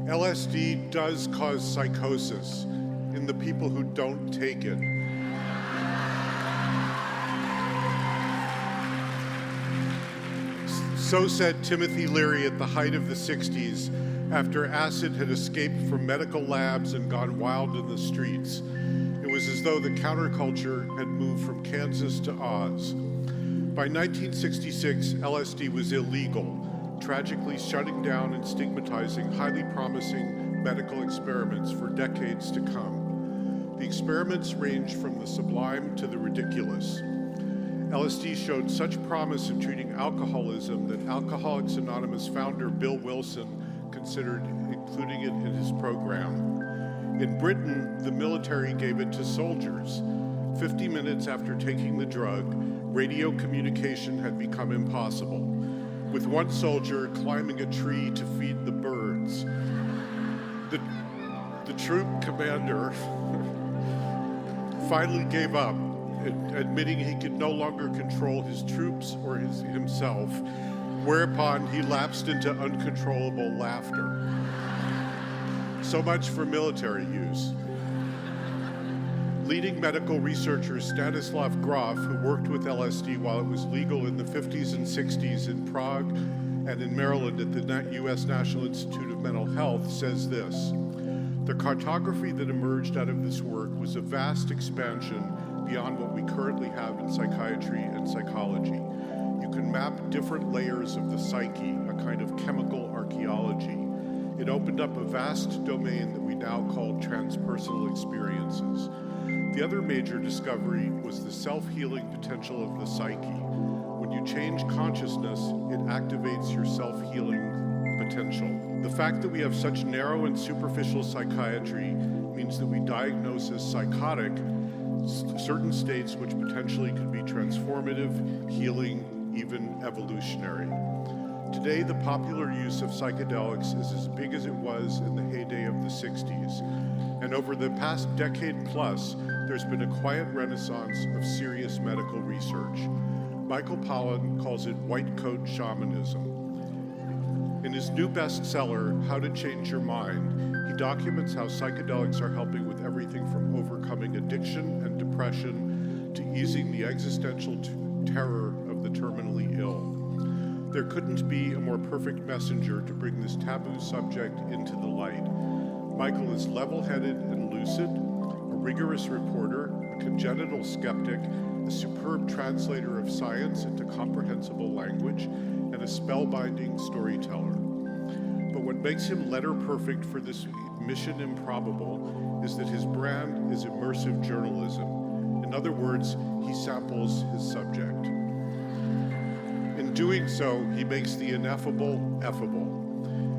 LSD does cause psychosis in the people who don't take it. So said Timothy Leary at the height of the 60s, after acid had escaped from medical labs and gone wild in the streets. It was as though the counterculture had moved from Kansas to Oz. By 1966, LSD was illegal, tragically shutting down and stigmatizing highly promising medical experiments for decades to come. The experiments ranged from the sublime to the ridiculous. LSD showed such promise in treating alcoholism that Alcoholics Anonymous founder Bill Wilson considered including it in his program. In Britain, the military gave it to soldiers. 50 minutes after taking the drug, radio communication had become impossible, with one soldier climbing a tree to feed the birds. The troop commander finally gave up, admitting he could no longer control his troops or himself, whereupon he lapsed into uncontrollable laughter. So much for military use. Leading medical researcher Stanislav Grof, who worked with LSD while it was legal in the 50s and 60s in Prague and in Maryland at the U.S. National Institute of Mental Health, says this: "The cartography that emerged out of this work was a vast expansion beyond what we currently have in psychiatry and psychology. You can map different layers of the psyche, a kind of chemical archaeology. It opened up a vast domain that we now call transpersonal experiences. The other major discovery was the self-healing potential of the psyche. When you change consciousness, it activates your self-healing potential. The fact that we have such narrow and superficial psychiatry means that we diagnose as psychotic certain states which potentially could be transformative, healing, even evolutionary. Today, the popular use of psychedelics is as big as it was in the heyday of the 60s. And over the past decade plus, there's been a quiet renaissance of serious medical research. Michael Pollan calls it white coat shamanism. In his new bestseller, How to Change Your Mind, he documents how psychedelics are helping with everything from overcoming addiction and depression to easing the existential terror of the terminally ill. There couldn't be a more perfect messenger to bring this taboo subject into the light. Michael is level-headed and lucid, a rigorous reporter, a congenital skeptic, a superb translator of science into comprehensible language, and a spellbinding storyteller. But what makes him letter perfect for this mission improbable is that his brand is immersive journalism. In other words, he samples his subject. In doing so, he makes the ineffable effable.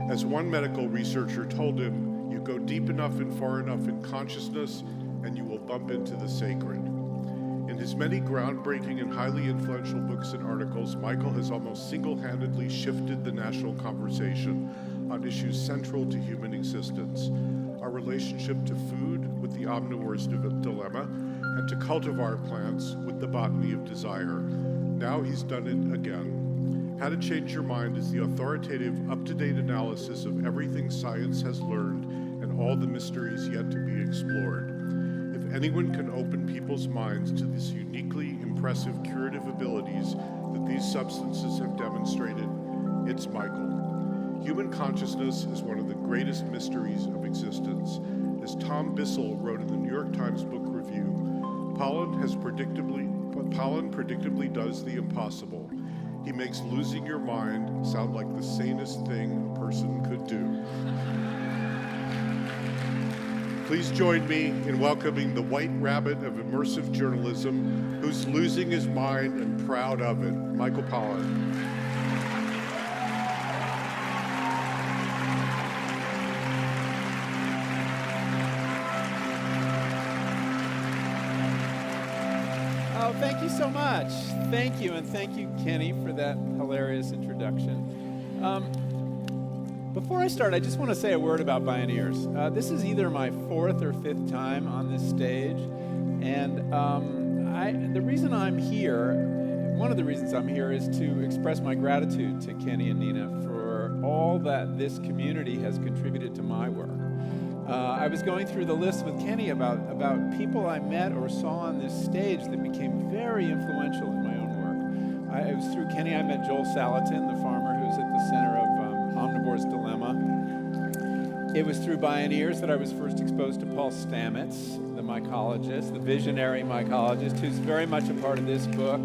As one medical researcher told him, you go deep enough and far enough in consciousness, and you will bump into the sacred. In his many groundbreaking and highly influential books and articles, Michael has almost single-handedly shifted the national conversation on issues central to human existence: our relationship to food with the omnivore's dilemma, and to cultivar plants with the botany of desire. Now he's done it again. How to Change Your Mind is the authoritative, up-to-date analysis of everything science has learned and all the mysteries yet to be explored. If anyone can open people's minds to these uniquely impressive curative abilities that these substances have demonstrated, it's Michael. Human consciousness is one of the greatest mysteries of existence. As Tom Bissell wrote in the New York Times Book Review, Pollan predictably does the impossible. He makes losing your mind sound like the sanest thing a person could do. Please join me in welcoming the white rabbit of immersive journalism, who's losing his mind and proud of it, Michael Pollan. Oh, thank you so much. Thank you, and thank you, Kenny, for that hilarious introduction. Before I start, I just want to say a word about Pioneers. This is either my fourth or fifth time on this stage, and the reason I'm here, one of the reasons I'm here, is to express my gratitude to Kenny and Nina for all that this community has contributed to my work. I was going through the list with Kenny about people I met or saw on this stage that became very influential in my own work. It was through Kenny I met Joel Salatin, the farmer who's at the center of Omnivore's Dilemma. It was through Bioneers that I was first exposed to Paul Stamets, the mycologist, the visionary mycologist, who's very much a part of this book.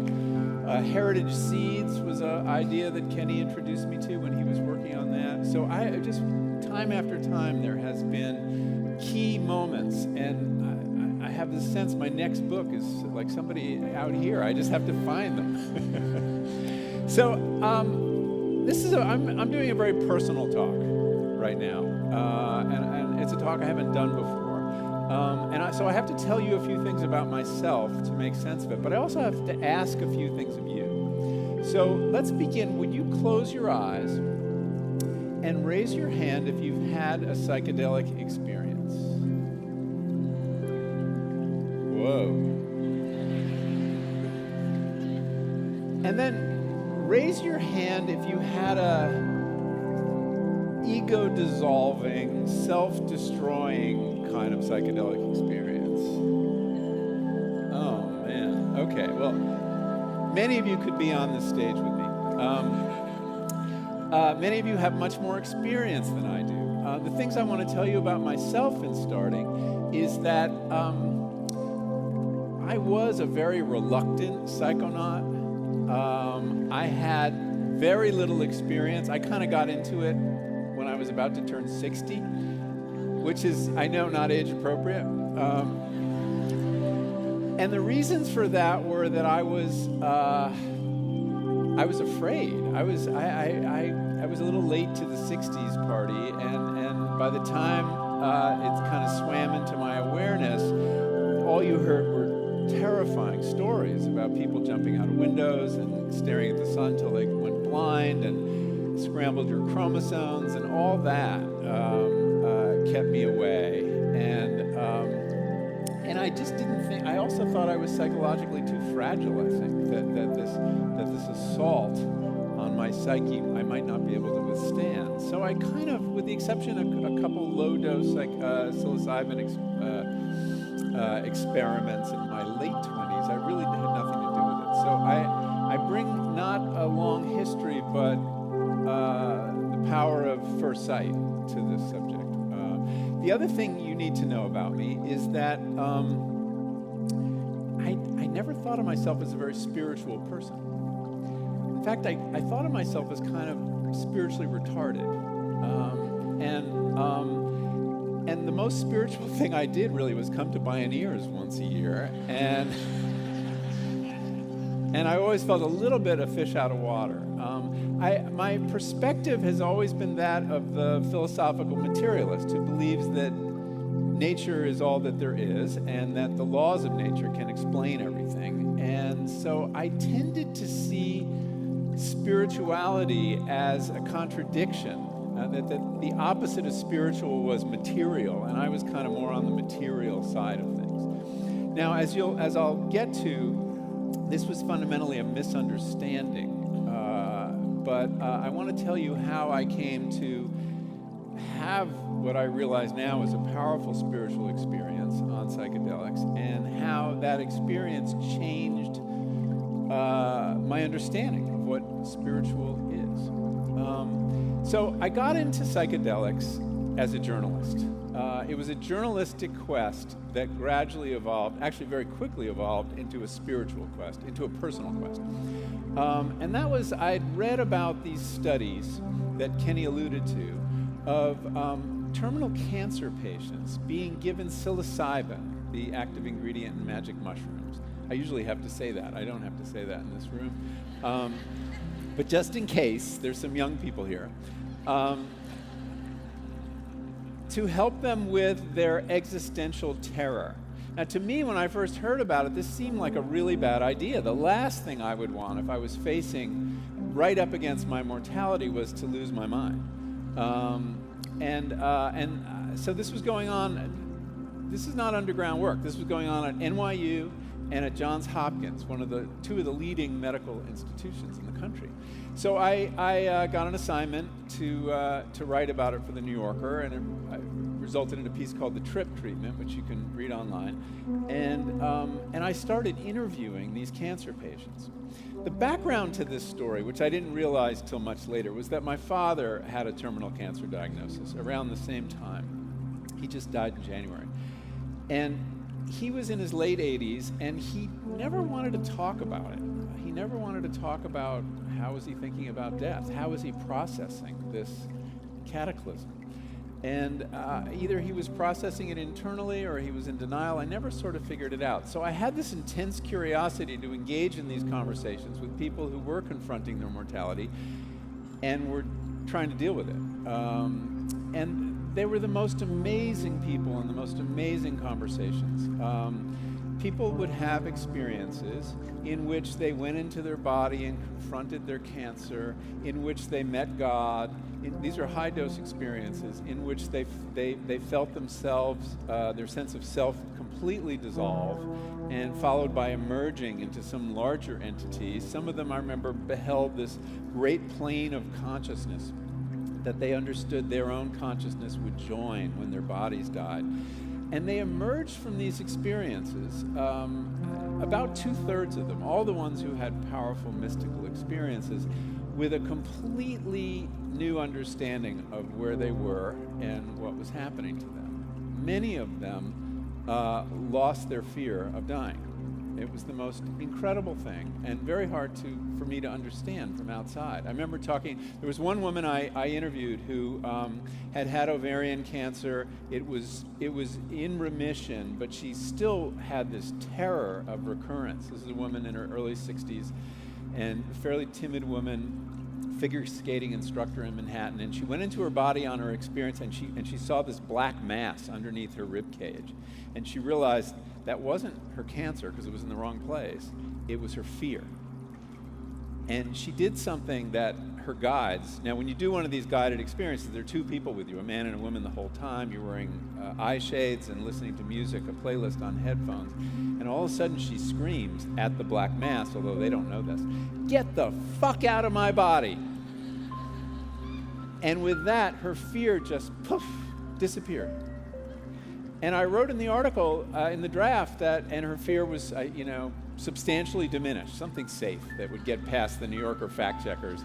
Heritage Seeds was an idea that Kenny introduced me to when he was working on that. So I just, time after time, there has been key moments, and I have the sense my next book is like somebody out here. I just have to find them. So this is I'm doing a very personal talk right now, and it's a talk I haven't done before. So I have to tell you a few things about myself to make sense of it, but I also have to ask a few things of you. So let's begin. Would you close your eyes and raise your hand if you've had a psychedelic experience? Whoa. And then raise your hand if you had a ego-dissolving, self-destroying kind of psychedelic experience. Oh, man. Okay, well, many of you could be on this stage with me. Many of you have much more experience than I do. The things I want to tell you about myself in starting is that I was a very reluctant psychonaut. I had very little experience. I kind of got into it when I was about to turn 60, which is, I know, not age appropriate. And the reasons for that were that I was afraid. I was a little late to the 60s party, and by the time it kind of swam into my awareness, all you heard were terrifying stories about people jumping out of windows and staring at the sun till they went blind and scrambled your chromosomes, and all that kept me away. And I just didn't think. I also thought I was psychologically too fragile. I think that this assault on my psyche I might not be able to withstand. So I kind of, with the exception of a couple low-dose psilocybin experiments in my late 20s, I really had nothing to do with it. So I bring not a long history, but the power of first sight to this subject. The other thing you need to know about me is that I never thought of myself as a very spiritual person. In fact, I thought of myself as kind of spiritually retarded. And the most spiritual thing I did really was come to Bioneers once a year, and I always felt a little bit a fish out of water. My perspective has always been that of the philosophical materialist who believes that nature is all that there is and that the laws of nature can explain everything. And so I tended to see spirituality as a contradiction, that the opposite of spiritual was material, and I was kind of more on the material side of things. Now, as I'll get to, this was fundamentally a misunderstanding. But I want to tell you how I came to have what I realize now is a powerful spiritual experience on psychedelics, and how that experience changed my understanding of what spiritual is. So I got into psychedelics as a journalist. It was a journalistic quest that gradually evolved, actually very quickly evolved, into a spiritual quest, into a personal quest. And that was, I'd read about these studies that Kenny alluded to of terminal cancer patients being given psilocybin, the active ingredient in magic mushrooms. I usually have to say that. I don't have to say that in this room. But just in case, there's some young people here. To help them with their existential terror. Now, to me, when I first heard about it, this seemed like a really bad idea. The last thing I would want if I was facing right up against my mortality was to lose my mind. So this was going on. This is not underground work. This was going on at NYU and at Johns Hopkins, two of the leading medical institutions in the country. So I got an assignment to write about it for the New Yorker, and it resulted in a piece called The Trip Treatment, which you can read online. And I started interviewing these cancer patients. The background to this story, which I didn't realize till much later, was that my father had a terminal cancer diagnosis around the same time. He just died in January. And he was in his late 80s, and he never wanted to talk about it. He never wanted to talk about how was he thinking about death, how was he processing this cataclysm. And either he was processing it internally or he was in denial. I never sort of figured it out. So I had this intense curiosity to engage in these conversations with people who were confronting their mortality and were trying to deal with it. And they were the most amazing people and the most amazing conversations. People would have experiences in which they went into their body and confronted their cancer, in which they met God. These are high-dose experiences in which they felt themselves, their sense of self completely dissolve, and followed by emerging into some larger entity. Some of them, I remember, beheld this great plane of consciousness that they understood their own consciousness would join when their bodies died. And they emerged from these experiences, about 2/3 of them, all the ones who had powerful mystical experiences, with a completely new understanding of where they were and what was happening to them. Many of them lost their fear of dying. It was the most incredible thing and very hard for me to understand from outside. I remember there was one woman I interviewed who had ovarian cancer. It was in remission, but she still had this terror of recurrence. This is a woman in her early 60s and a fairly timid woman, figure skating instructor in Manhattan, and she went into her body on her experience, and she saw this black mass underneath her rib cage, and she realized that wasn't her cancer because it was in the wrong place. It was her fear. And she did something that her guides, now when you do one of these guided experiences, there are two people with you, a man and a woman the whole time. You're wearing eye shades and listening to music, a playlist on headphones. And all of a sudden she screams at the black mass, although they don't know this, "Get the fuck out of my body." And with that, her fear just poof, disappeared. And I wrote in the article, in the draft, and her fear was, substantially diminished, something safe that would get past the New Yorker fact checkers.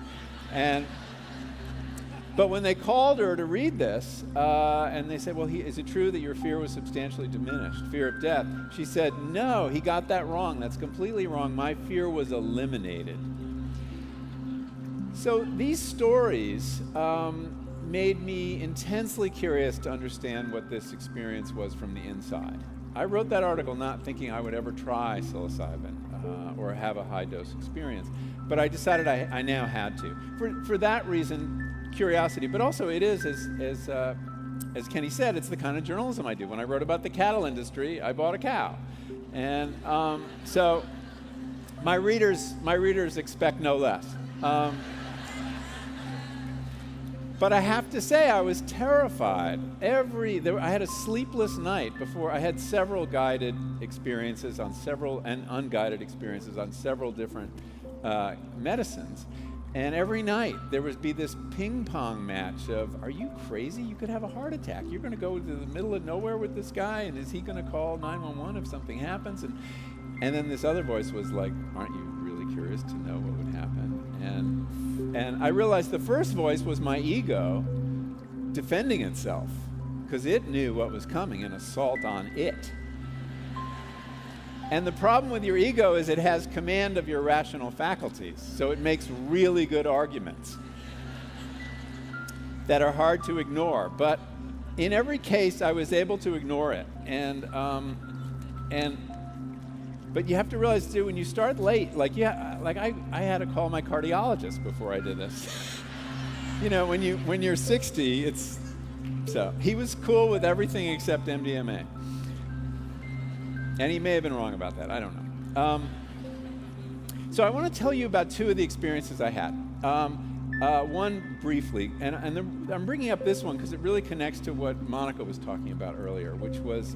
But when they called her to read this, and they said, well, is it true that your fear was substantially diminished, fear of death? She said, no, he got that wrong. That's completely wrong. My fear was eliminated. So these stories made me intensely curious to understand what this experience was from the inside. I wrote that article not thinking I would ever try psilocybin or have a high-dose experience, but I decided I now had to. For that reason, curiosity, but also it is, as Kenny said, it's the kind of journalism I do. When I wrote about the cattle industry, I bought a cow. And so my readers expect no less. But I have to say, I was terrified. I had a sleepless night before. I had several guided experiences and unguided experiences on several different medicines. And every night there would be this ping pong match of, are you crazy? You could have a heart attack. You're going to go to the middle of nowhere with this guy, and is he going to call 911 if something happens? And then this other voice was like, aren't you really curious to know what would happen? And I realized the first voice was my ego defending itself because it knew what was coming, an assault on it. And the problem with your ego is it has command of your rational faculties, so it makes really good arguments that are hard to ignore. But in every case, I was able to ignore it. But you have to realize, too, when you start late, I had to call my cardiologist before I did this. When you're 60, so he was cool with everything except MDMA. And he may have been wrong about that, I don't know. So I want to tell you about two of the experiences I had. One briefly, and I'm bringing up this one because it really connects to what Monica was talking about earlier, which was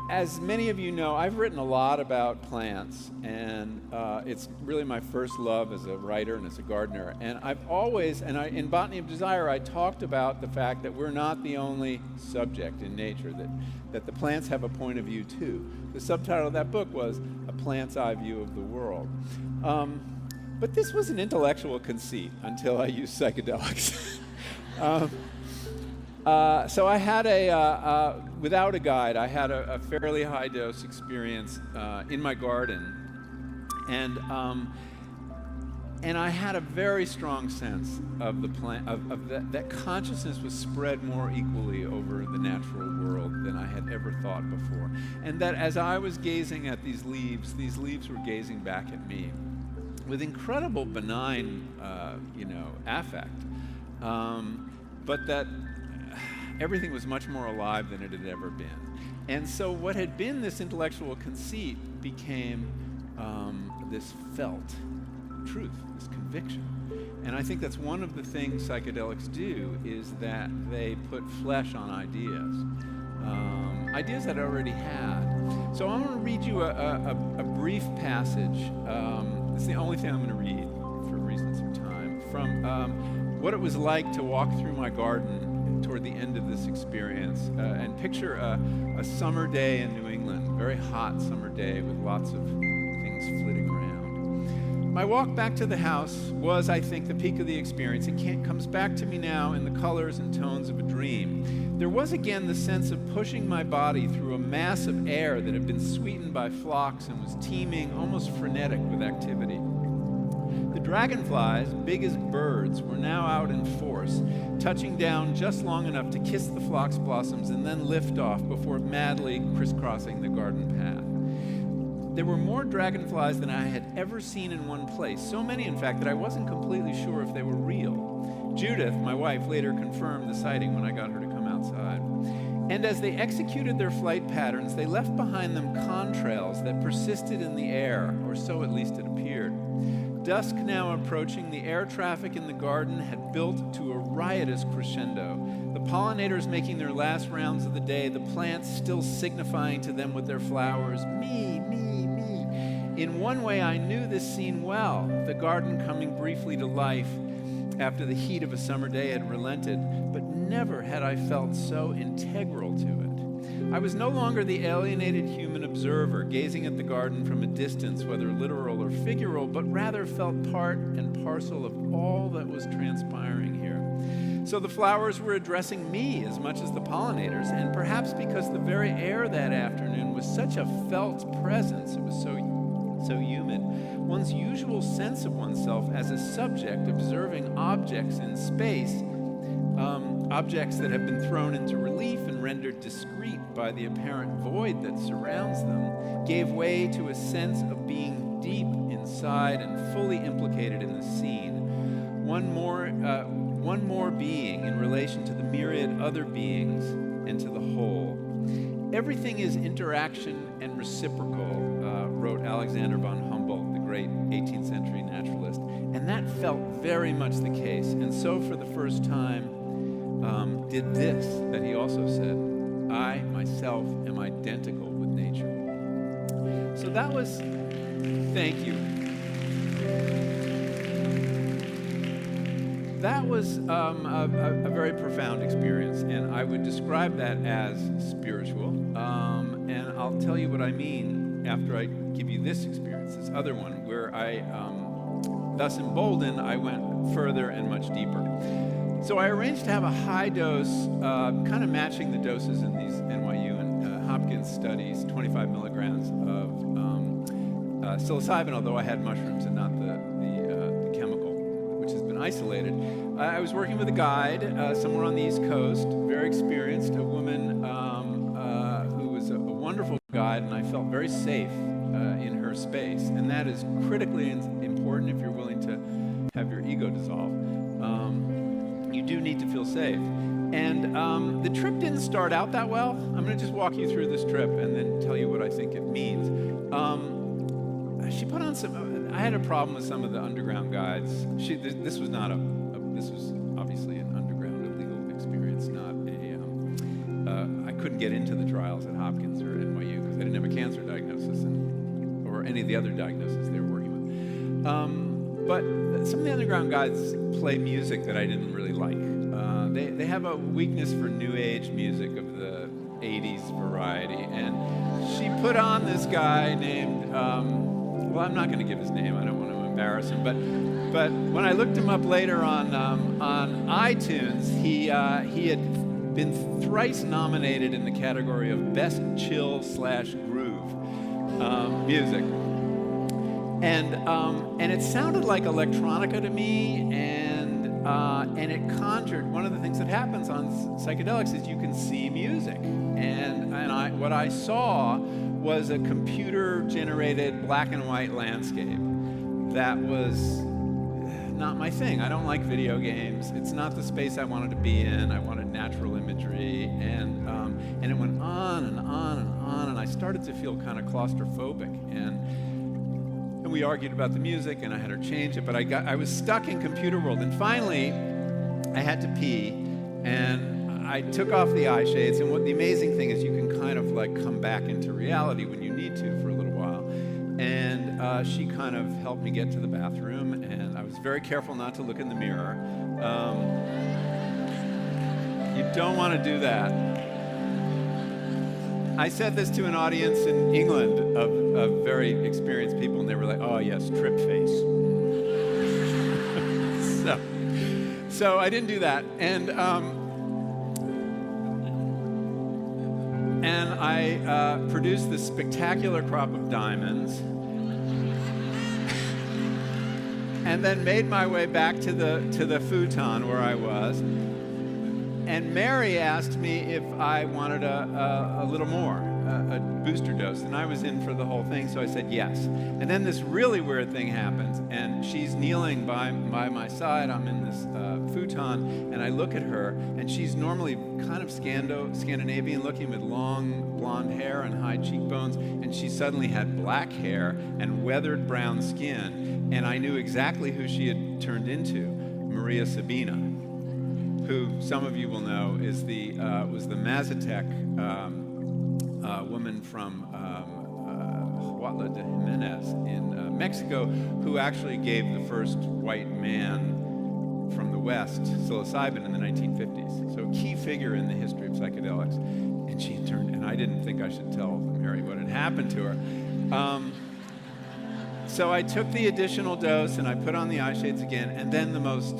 as many of you know, I've written a lot about plants, and it's really my first love as a writer and as a gardener. And I've always, in Botany of Desire, I talked about the fact that we're not the only subject in nature, that the plants have a point of view too. The subtitle of that book was A Plant's Eye View of the World. But this was an intellectual conceit until I used psychedelics. So I had without a guide, I had a fairly high dose experience in my garden, and I had a very strong sense of the plant, that consciousness was spread more equally over the natural world than I had ever thought before, and that as I was gazing at these leaves were gazing back at me with incredible benign, affect, but that everything was much more alive than it had ever been. And so what had been this intellectual conceit became this felt truth, this conviction. And I think that's one of the things psychedelics do, is that they put flesh on ideas, ideas that I already had. So I'm going to read you a brief passage. It's the only thing I'm going to read for reasons of time, from what it was like to walk through my garden toward the end of this experience, and picture a summer day in New England, a very hot summer day with lots of things flitting around. My walk back to the house was, I think, the peak of the experience. It comes back to me now in the colors and tones of a dream. There was again the sense of pushing my body through a mass of air that had been sweetened by phlox and was teeming, almost frenetic with activity. The dragonflies, big as birds, were now out in force, touching down just long enough to kiss the phlox blossoms and then lift off before madly crisscrossing the garden path. There were more dragonflies than I had ever seen in one place, so many, in fact, that I wasn't completely sure if they were real. Judith, my wife, later confirmed the sighting when I got her to come outside. And as they executed their flight patterns, they left behind them contrails that persisted in the air, or so at least it appeared. Dusk now approaching, the air traffic in the garden had built to a riotous crescendo. The pollinators making their last rounds of the day, the plants still signifying to them with their flowers, me, me, me. In one way, I knew this scene well, the garden coming briefly to life after the heat of a summer day had relented, but never had I felt so integral to it. I was no longer the alienated human observer, gazing at the garden from a distance, whether literal or figural, but rather felt part and parcel of all that was transpiring here. So the flowers were addressing me as much as the pollinators, and perhaps because the very air that afternoon was such a felt presence, it was so humid, one's usual sense of oneself as a subject observing objects in space, objects that have been thrown into relief and rendered discrete by the apparent void that surrounds them, gave way to a sense of being deep inside and fully implicated in the scene. One more being in relation to the myriad other beings and to the whole. Everything is interaction and reciprocal, wrote Alexander von Humboldt, the great 18th century naturalist. And that felt very much the case. And so for the first time, did this, that he also said, I myself am identical with nature. So that was, thank you. That was a very profound experience, and I would describe that as spiritual. And I'll tell you what I mean after I give you this experience, this other one, where I, thus emboldened, I went further and much deeper. So I arranged to have a high dose, kind of matching the doses in these NYU and Hopkins studies, 25 milligrams of psilocybin, although I had mushrooms and not the chemical, which has been isolated. I was working with a guide somewhere on the East Coast, very experienced, a woman who was a wonderful guide, and I felt very safe in her space. And that is critically important if you're willing to have your ego dissolve. You do need to feel safe. And the trip didn't start out that well. I'm going to just walk you through this trip and then tell you what I think it means. She put on some, I had a problem with some of the underground guides. This was not this was obviously an underground illegal experience, not I couldn't couldn't get into the trials at Hopkins or NYU because I didn't have a cancer diagnosis or any of the other diagnoses they were working with. But some of the underground guys play music that I didn't really like. They have a weakness for new age music of the 80s variety, and she put on this guy named, well, I'm not going to give his name, I don't want to embarrass him, but when I looked him up later on iTunes, he had been thrice nominated in the category of Best Chill/Groove music. And it sounded like electronica to me, and it conjured, one of the things that happens on psychedelics is you can see music. And what I saw was a computer-generated black and white landscape that was not my thing. I don't like video games. It's not the space I wanted to be in. I wanted natural imagery, and it went on and on and on, and I started to feel kind of claustrophobic. And we argued about the music, and I had her change it, but I was stuck in computer world. And finally, I had to pee, and I took off the eye shades. And what the amazing thing is, you can kind of like come back into reality when you need to for a little while. And she kind of helped me get to the bathroom, and I was very careful not to look in the mirror. You don't want to do that. I said this to an audience in England of very experienced people, and they were like, "Oh yes, trip face." so I didn't do that, and I produced this spectacular crop of diamonds, and then made my way back to the futon where I was. And Mary asked me if I wanted a little more, a booster dose, and I was in for the whole thing, so I said yes. And then this really weird thing happens, and she's kneeling by my side. I'm in this futon, and I look at her, and she's normally kind of Scandinavian looking with long blonde hair and high cheekbones, and she suddenly had black hair and weathered brown skin, and I knew exactly who she had turned into, Maria Sabina, who some of you will know is was the Mazatec woman from Huautla de Jimenez in Mexico, who actually gave the first white man from the West psilocybin in the 1950s. So a key figure in the history of psychedelics. And she turned, and I didn't think I should tell Mary what had happened to her. So I took the additional dose and I put on the eye shades again, and then the most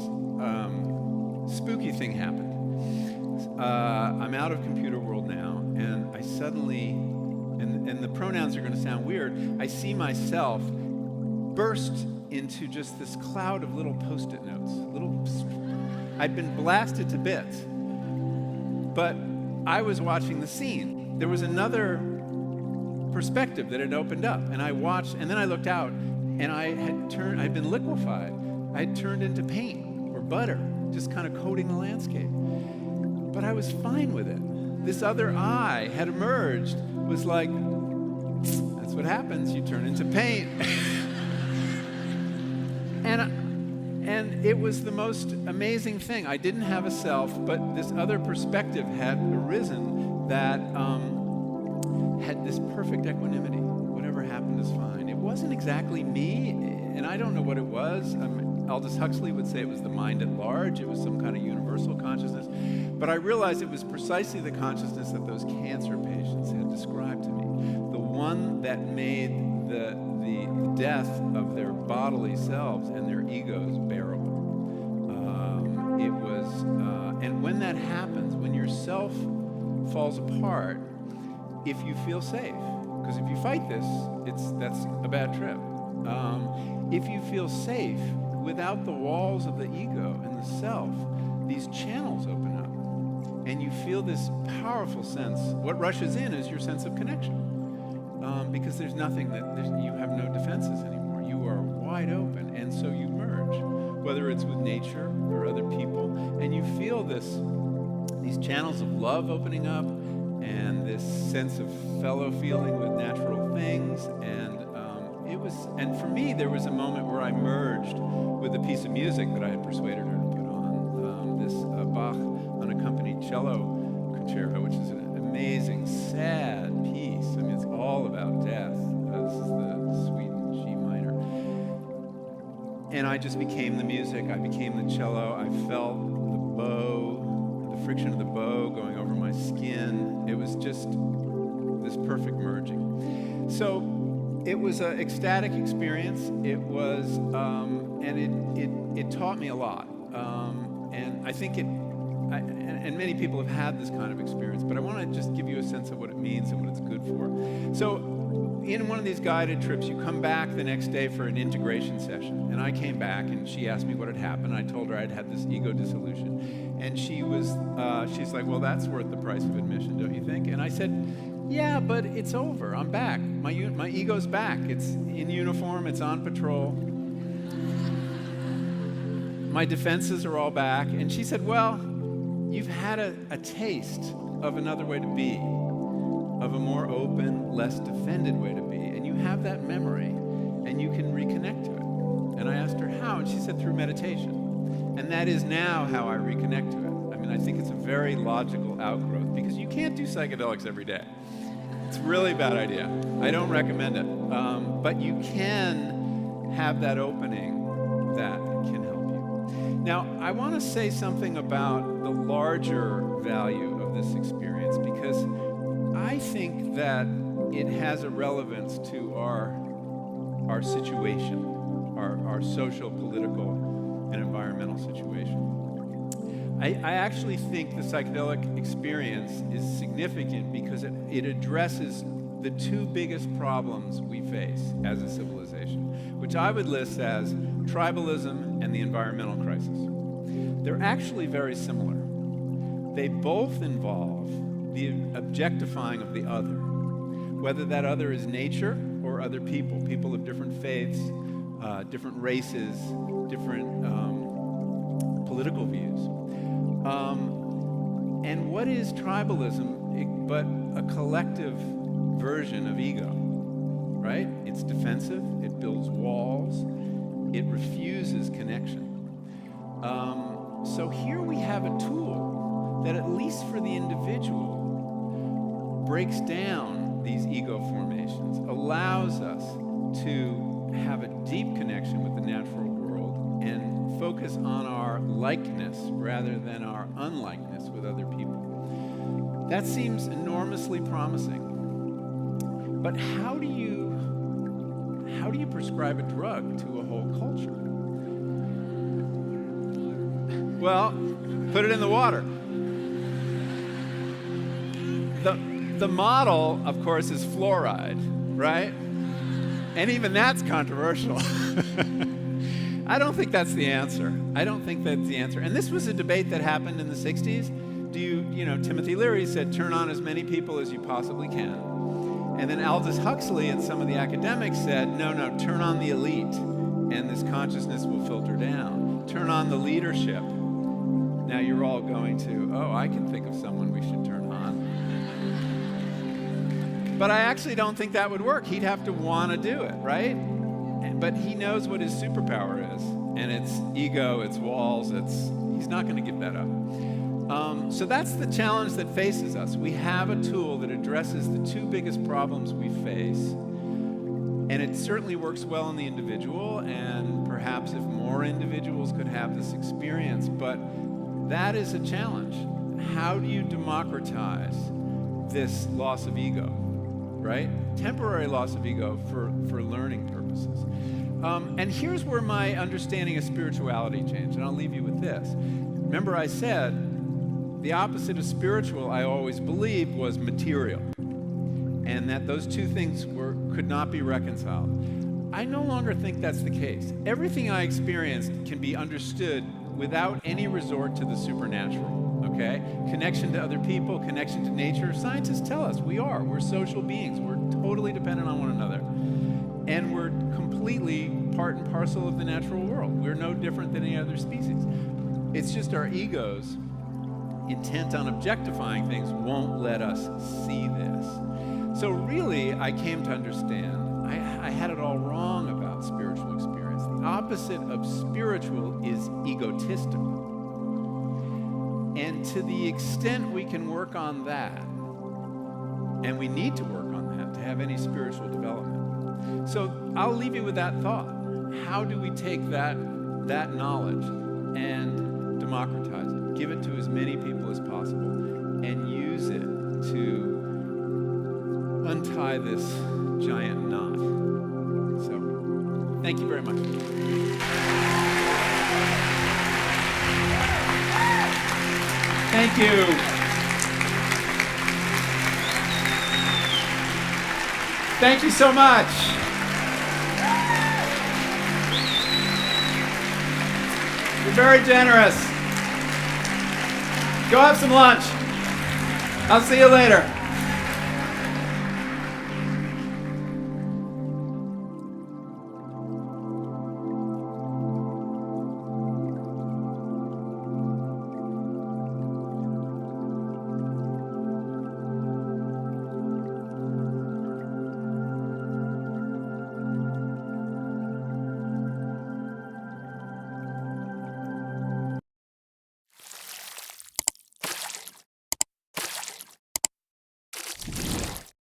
spooky thing happened. I'm out of computer world now, and I suddenly, and the pronouns are going to sound weird, I see myself burst into just this cloud of little Post-it notes. I'd been blasted to bits, but I was watching the scene. There was another perspective that had opened up, and I watched, and then I looked out, and I'd been liquefied. I had turned into paint or butter, just kind of coating the landscape. But I was fine with it. This other I had emerged, was like, that's what happens, you turn into paint. And it was the most amazing thing. I didn't have a self, but this other perspective had arisen that had this perfect equanimity. Whatever happened is fine. It wasn't exactly me, and I don't know what it was. Aldous Huxley would say it was the mind at large. It was some kind of universal consciousness. But I realized it was precisely the consciousness that those cancer patients had described to me. The one that made the death of their bodily selves and their egos bearable. It was, and when that happens, when your self falls apart, if you feel safe, because if you fight this, that's a bad trip. If you feel safe, without the walls of the ego and the self, these channels open up, and you feel this powerful sense. What rushes in is your sense of connection, because there's nothing you have no defenses anymore. You are wide open, and so you merge, whether it's with nature or other people, and you feel these channels of love opening up, and this sense of fellow feeling with natural things, and for me, there was a moment where I merged with a piece of music that I had persuaded her to put on, this Bach unaccompanied cello concerto, which is an amazing And I just became the music. I became the cello. I felt the bow, the friction of the bow going over my skin. It was just this perfect merging. So it was an ecstatic experience. It was, and it taught me a lot. And I think and many people have had this kind of experience, but I want to just give you a sense of what it means and what it's good for. So in one of these guided trips, you come back the next day for an integration session. And I came back, and she asked me what had happened. I told her I'd had this ego dissolution. And she's like, well, that's worth the price of admission, don't you think? And I said, yeah, but it's over. I'm back. My ego's back. It's in uniform. It's on patrol. My defenses are all back. And she said, well, you've had a taste of another way to be, of a more open, less defended way to be. And you have that memory, and you can reconnect to it. And I asked her how, and she said through meditation. And that is now how I reconnect to it. I mean, I think it's a very logical outgrowth, because you can't do psychedelics every day. It's a really bad idea. I don't recommend it. But you can have that opening that can help you. Now, I want to say something about the larger value of this experience, because I think that it has a relevance to our situation, our social, political, and environmental situation. I actually think the psychedelic experience is significant because it addresses the two biggest problems we face as a civilization, which I would list as tribalism and the environmental crisis. They're actually very similar. They both involve the objectifying of the other, whether that other is nature or other people of different faiths, different races, different political views. And what is tribalism but a collective version of ego, right? It's defensive, it builds walls, it refuses connection. So here we have a tool that, at least for the individual, breaks down these ego formations, allows us to have a deep connection with the natural world and focus on our likeness rather than our unlikeness with other people. That seems enormously promising. But how do you prescribe a drug to a whole culture? Well, put it in the water. The model, of course, is fluoride, right? And even that's controversial. I don't think that's the answer. And this was a debate that happened in the 60s. Timothy Leary said, turn on as many people as you possibly can. And then Aldous Huxley and some of the academics said, no, turn on the elite, and this consciousness will filter down. Turn on the leadership. Now you're all going to, I can think of someone we should turn on. But I actually don't think that would work. He'd have to want to do it, right? But he knows what his superpower is, and it's ego, it's walls, he's not going to give that up. So that's the challenge that faces us. We have a tool that addresses the two biggest problems we face, and it certainly works well in the individual, and perhaps if more individuals could have this experience, but that is a challenge. How do you democratize this loss of ego, right? Temporary loss of ego for learning purposes. And here's where my understanding of spirituality changed, and I'll leave you with this. Remember I said, the opposite of spiritual, I always believed, was material, and that those two things could not be reconciled. I no longer think that's the case. Everything I experienced can be understood without any resort to the supernatural, okay? Connection to other people, connection to nature. Scientists tell us we're social beings. We're totally dependent on one another. And we're completely part and parcel of the natural world. We're no different than any other species. It's just our egos, intent on objectifying things, won't let us see this. So really, I came to understand I had it all wrong about spiritual experience. The opposite of spiritual is egotistical. And to the extent we can work on that, and we need to work on that to have any spiritual development. So I'll leave you with that thought. how do we take that knowledge and democratize it, give it to as many people as possible, and use it to untie this giant knot. So, thank you very much. Thank you. Thank you so much. You're very generous. Go have some lunch. I'll see you later.